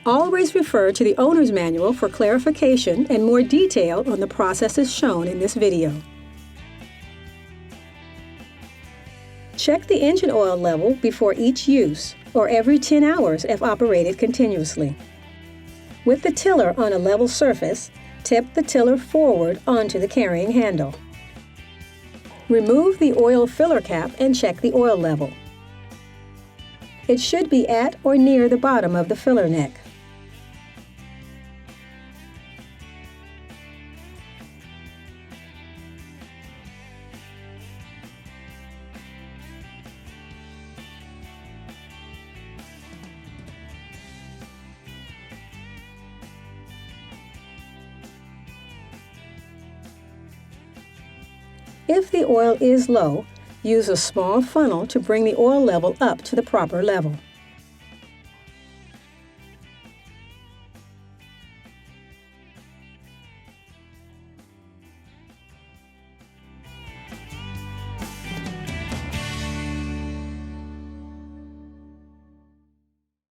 Always refer to the owner's manual for clarification and more detail on the processes shown in this video. Check the engine oil level before each use, or every 10 hours if operated continuously. With the tiller on a level surface, tip the tiller forward onto the carrying handle. Remove the oil filler cap and check the oil level. It should be at or near the bottom of the filler neck. If the oil is low, use a small funnel to bring the oil level up to the proper level.